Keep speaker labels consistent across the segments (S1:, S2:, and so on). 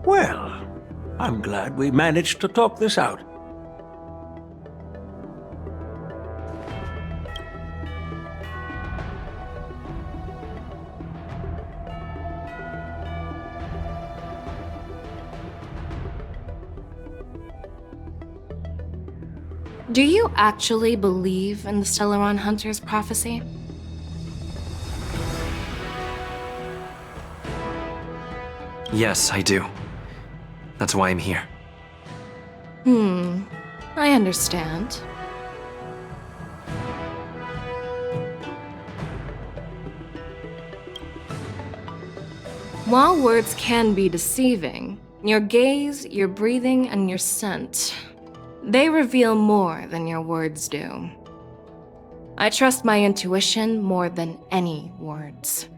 S1: Well, I'm glad we managed to talk this out.
S2: Do you actually believe in the Stellaron Hunter's prophecy?
S3: Yes, I do. That's why I'm here.
S2: I understand. While words can be deceiving, your gaze, your breathing, and your scent, they reveal more than your words do. I trust my intuition more than any words.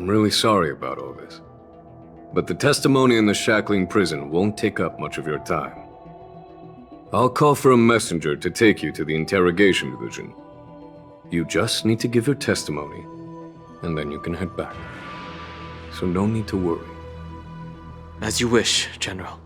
S4: I'm really sorry about all this. But the testimony in the shackling prison won't take up much of your time. I'll call for a messenger to take you to the interrogation division. You just need to give your testimony, and then you can head back. So no need to worry.
S3: As you wish, General.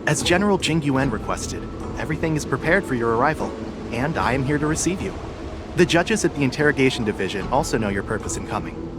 S5: As General Jing Yuan requested, everything is prepared for your arrival, and I am here to receive you. The judges at the interrogation division also know your purpose in coming.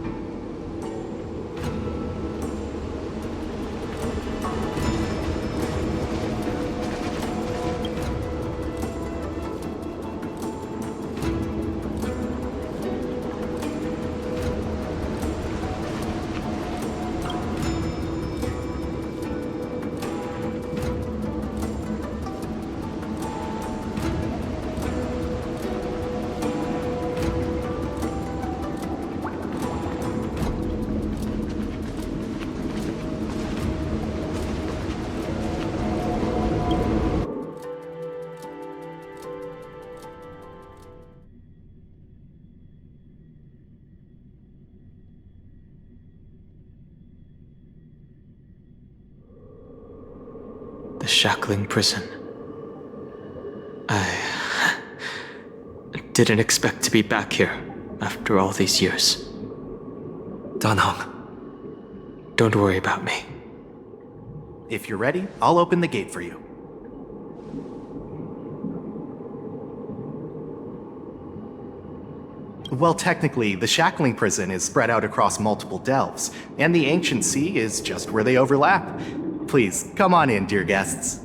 S3: The shackling prison. I didn't expect to be back here after all these years. Danhong, don't worry about me.
S5: If you're ready, I'll open the gate for you. Well, technically, the shackling prison is spread out across multiple delves, and the ancient sea is just where they overlap. Please, come on in, dear guests.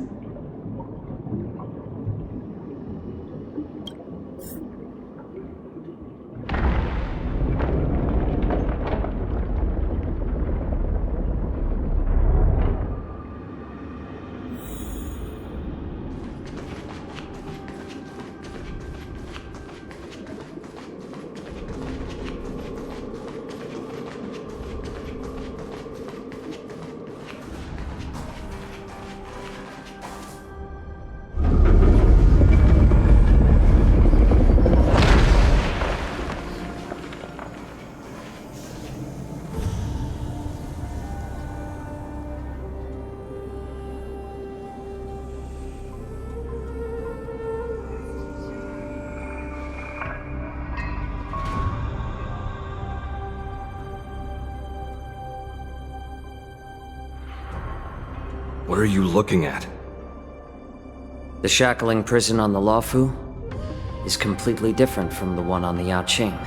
S6: What are you looking at?
S7: The shackling prison on the Luofu is completely different from the one on the Yaoqing.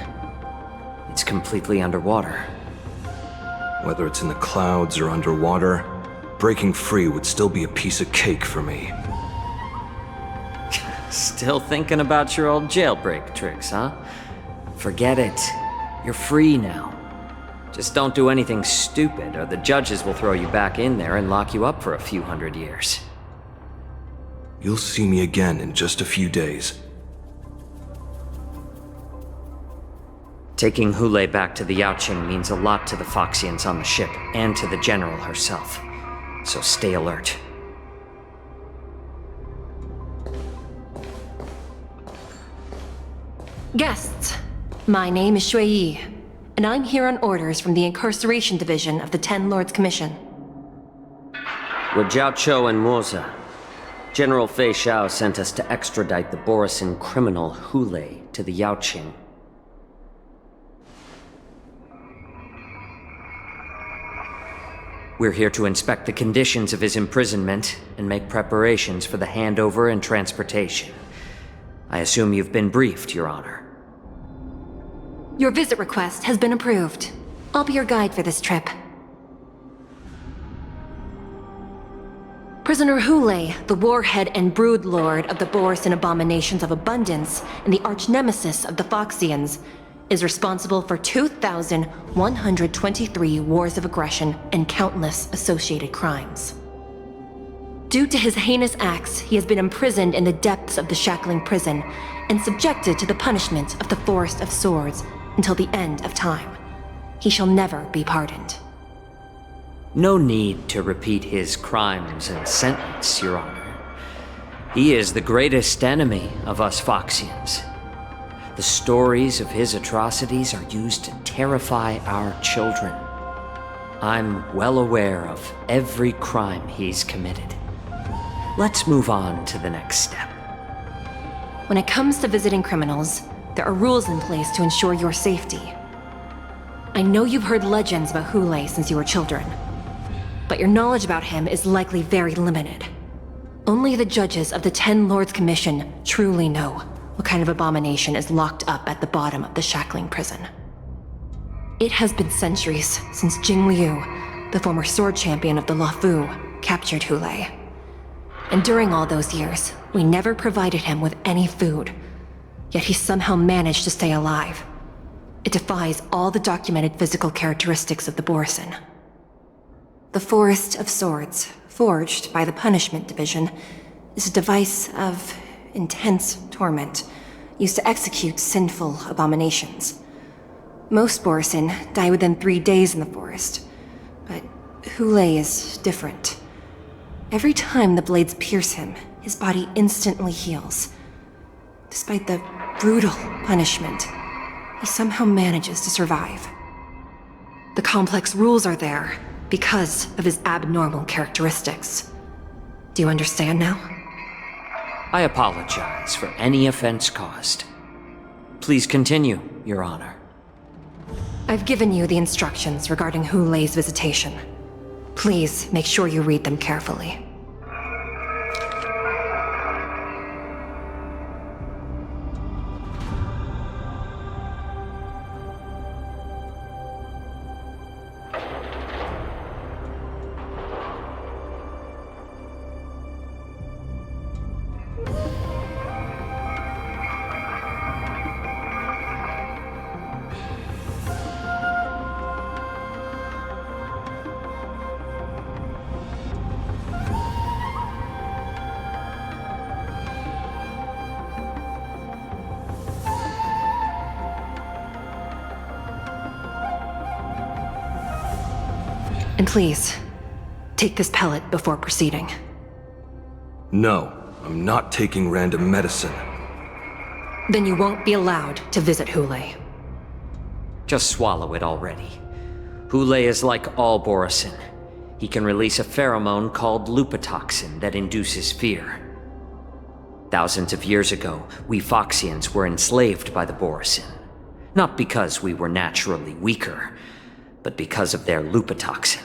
S7: It's completely underwater.
S6: Whether it's in the clouds or underwater, breaking free would still be a piece of cake for me.
S7: Still thinking about your old jailbreak tricks, huh? Forget it. You're free now. Just don't do anything stupid, or the judges will throw you back in there and lock you up for a few hundred years.
S6: You'll see me again in just a few days.
S7: Taking Hule back to the Yaoqing means a lot to the Foxians on the ship, and to the General herself. So stay alert.
S8: Guests, my name is Shui Yi, and I'm here on orders from the Incarceration Division of the Ten Lords Commission.
S7: We're Jiao Cho and Moza. General Fei Xiao sent us to extradite the Borisin criminal Hule to the Yaoqing. We're here to inspect the conditions of his imprisonment and make preparations for the handover and transportation. I assume you've been briefed, Your Honor.
S8: Your visit request has been approved. I'll be your guide for this trip. Prisoner Hule, the warhead and brood lord of the Borisin abominations of abundance and the arch-nemesis of the Foxians, is responsible for 2,123 wars of aggression and countless associated crimes. Due to his heinous acts, he has been imprisoned in the depths of the Shackling Prison and subjected to the punishment of the Forest of Swords until the end of time. He shall never be pardoned.
S7: No need to repeat his crimes and sentence, Your Honor. He is the greatest enemy of us Foxians. The stories of his atrocities are used to terrify our children. I'm well aware of every crime he's committed. Let's move on to the next step.
S8: When it comes to visiting criminals, there are rules in place to ensure your safety. I know you've heard legends about Hule since you were children, but your knowledge about him is likely very limited. Only the judges of the Ten Lords Commission truly know what kind of abomination is locked up at the bottom of the Shackling Prison. It has been centuries since Jing Liu, the former sword champion of the Luofu, captured Hule. And during all those years, we never provided him with any food. Yet he somehow managed to stay alive. It defies all the documented physical characteristics of the Borisin. The Forest of Swords, forged by the Punishment Division, is a device of intense torment, used to execute sinful abominations. Most Borisin die within 3 days in the forest, but Hule is different. Every time the blades pierce him, his body instantly heals. Despite the brutal punishment, he somehow manages to survive. The complex rules are there because of his abnormal characteristics. Do you understand now?
S7: I apologize for any offense caused. Please continue, Your Honor.
S8: I've given you the instructions regarding Hule's visitation. Please make sure you read them carefully. And please, take this pellet before proceeding.
S6: No, I'm not taking random medicine.
S8: Then you won't be allowed to visit Hule.
S7: Just swallow it already. Hule is like all Borisin. He can release a pheromone called lupatoxin that induces fear. Thousands of years ago, we Foxians were enslaved by the Borisin. Not because we were naturally weaker, but because of their lupatoxin.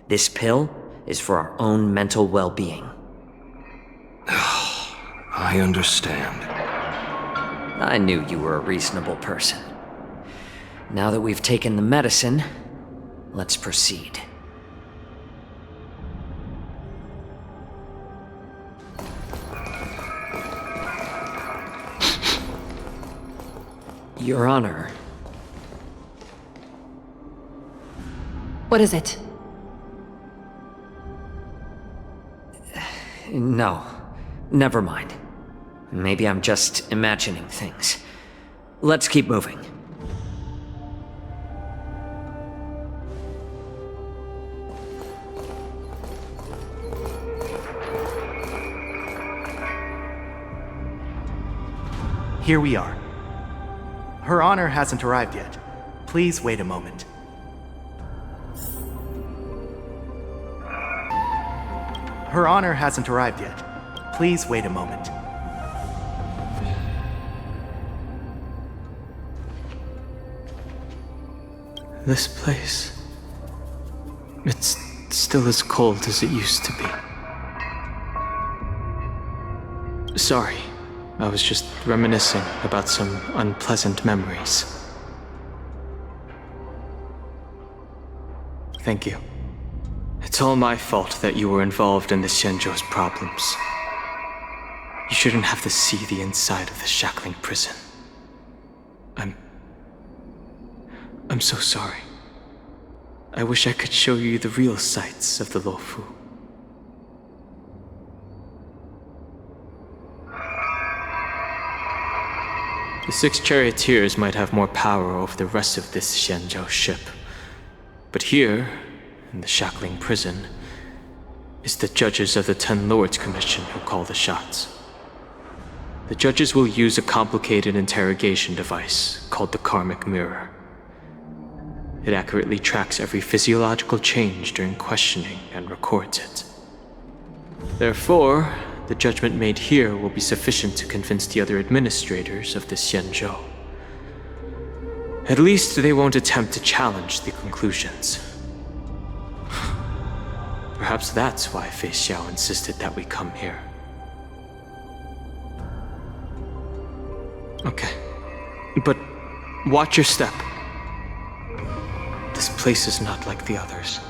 S7: This pill is for our own mental well-being.
S6: I understand.
S7: I knew you were a reasonable person. Now that we've taken the medicine, let's proceed. Your Honor.
S8: What is it?
S7: No, never mind. Maybe I'm just imagining things. Let's keep moving.
S5: Here we are. Her Honor hasn't arrived yet. Please wait a moment. Her Honor hasn't arrived yet. Please wait a moment.
S3: This place... it's still as cold as it used to be. Sorry, I was just reminiscing about some unpleasant memories. Thank you. It's all my fault that you were involved in the Xianzhou's problems. You shouldn't have to see the inside of the shackling prison. I'm so sorry. I wish I could show you the real sights of the Luofu. The 6 charioteers might have more power over the rest of this Xianzhou ship. But here, in the shackling prison, is the judges of the 10 Lords Commission who call the shots. The judges will use a complicated interrogation device called the Karmic Mirror. It accurately tracks every physiological change during questioning and records it. Therefore, the judgment made here will be sufficient to convince the other administrators of the Xianzhou. At least they won't attempt to challenge the conclusions. Perhaps that's why Fei Xiao insisted that we come here. Okay. But watch your step. This place is not like the others.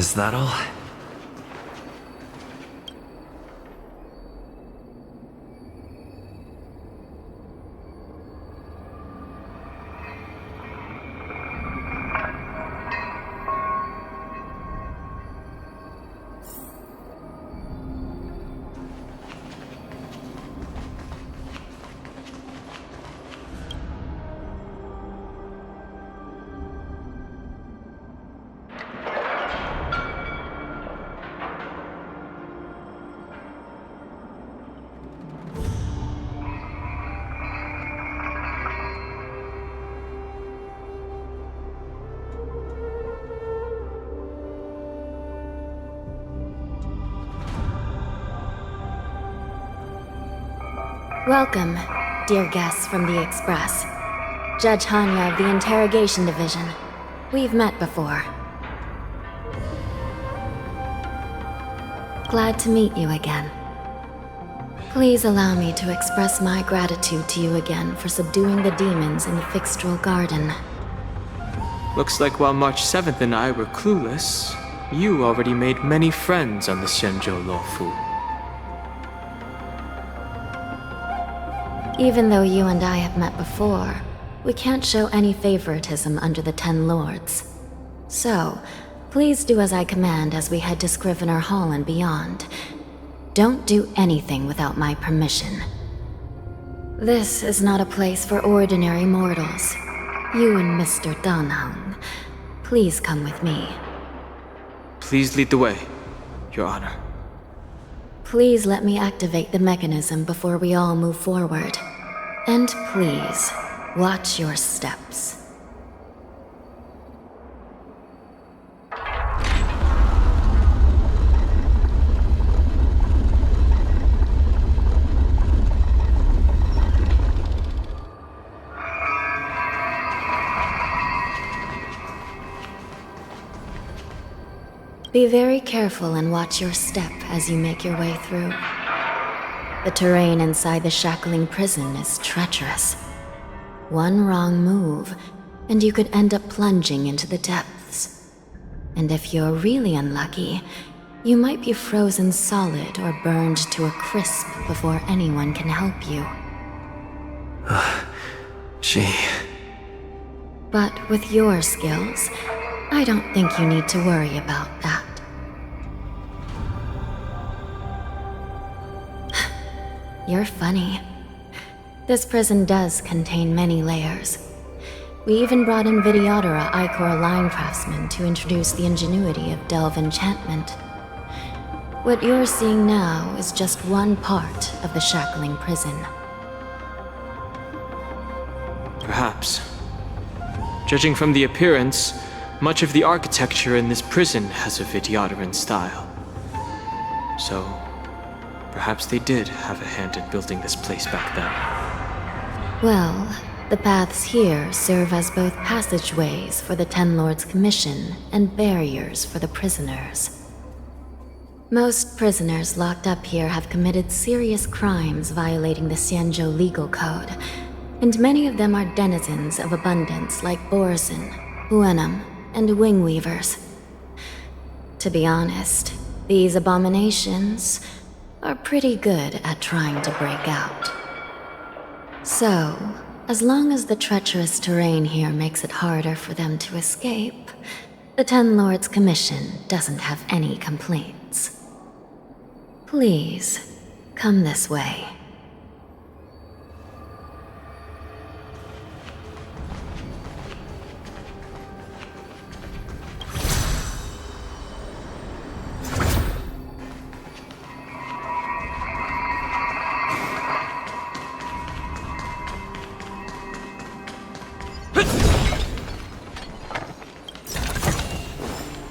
S6: Is that all?
S8: Welcome, dear guests from the Express. Judge Hanya of the Interrogation Division. We've met before. Glad to meet you again. Please allow me to express my gratitude to you again for subduing the demons in the Fixtral Garden.
S3: Looks like while March 7th and I were clueless, you already made many friends on the Shenzhou Luofu.
S8: Even though you and I have met before, we can't show any favoritism under the Ten Lords. So, please do as I command as we head to Scrivener Hall and beyond. Don't do anything without my permission. This is not a place for ordinary mortals. You and Mr. Danheng, please come with me.
S3: Please lead the way, Your Honor.
S8: Please let me activate the mechanism before we all move forward. And please, watch your steps. Be very careful and watch your step as you make your way through. The terrain inside the shackling prison is treacherous. One wrong move, and you could end up plunging into the depths. And if you're really unlucky, you might be frozen solid or burned to a crisp before anyone can help you.
S6: Gee.
S8: But with your skills, I don't think you need to worry about that. You're funny. This prison does contain many layers. We even brought in Videodora Icor line craftsmen to introduce the ingenuity of Delve enchantment. What you're seeing now is just one part of the shackling prison.
S3: Perhaps. Judging from the appearance, much of the architecture in this prison has a Vidyadoran style. So, perhaps they did have a hand in building this place back then.
S8: Well, the paths here serve as both passageways for the Ten Lords' Commission and barriers for the prisoners. Most prisoners locked up here have committed serious crimes violating the Xianzhou legal code, and many of them are denizens of abundance like Borzen, Huenum, and Wingweavers. To be honest, these abominations are pretty good at trying to break out. So, as long as the treacherous terrain here makes it harder for them to escape, the Ten Lords' Commission doesn't have any complaints. Please, come this way.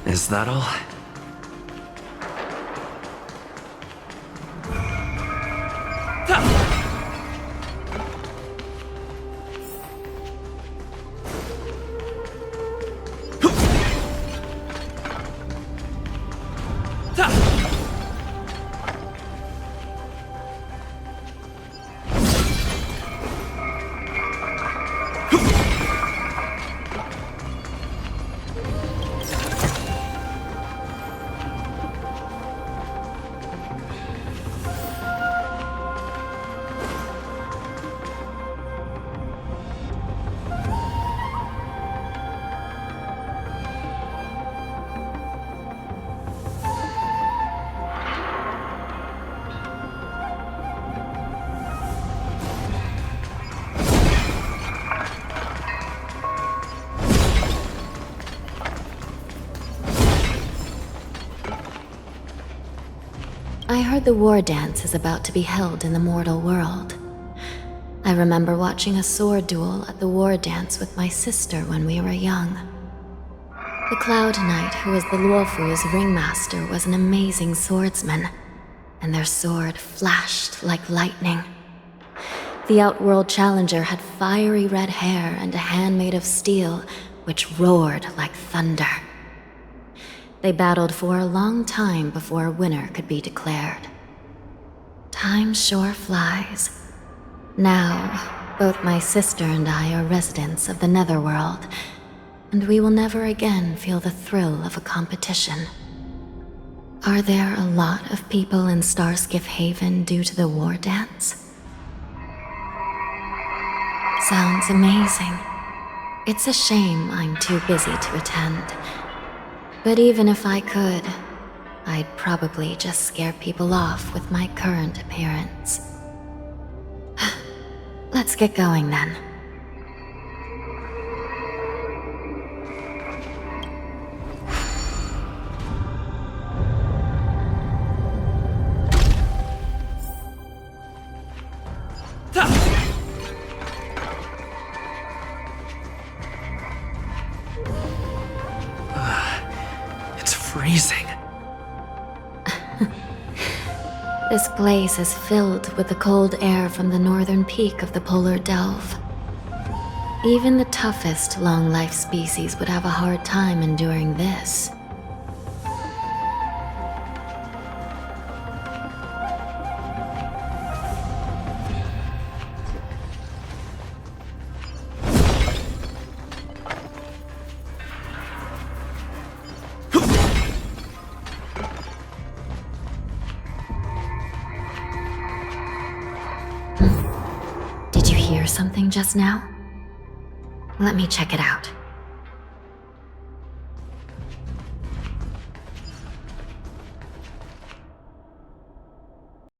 S6: Is that all?
S8: I heard the war dance is about to be held in the mortal world. I remember watching a sword duel at the war dance with my sister when we were young. The Cloud Knight, who was the Luofu's ringmaster, was an amazing swordsman, and their sword flashed like lightning. The Outworld Challenger had fiery red hair and a hand made of steel, which roared like thunder. They battled for a long time before a winner could be declared. Time sure flies. Now, both my sister and I are residents of the Netherworld, and we will never again feel the thrill of a competition. Are there a lot of people in Starskiff Haven due to the war dance? Sounds amazing. It's a shame I'm too busy to attend. But even if I could, I'd probably just scare people off with my current appearance. Let's get going then.
S5: Freezing.
S8: This place is filled with the cold air from the northern peak of the polar delve. Even the toughest long-life species would have a hard time enduring this. Did you hear something just now? Let me check it out.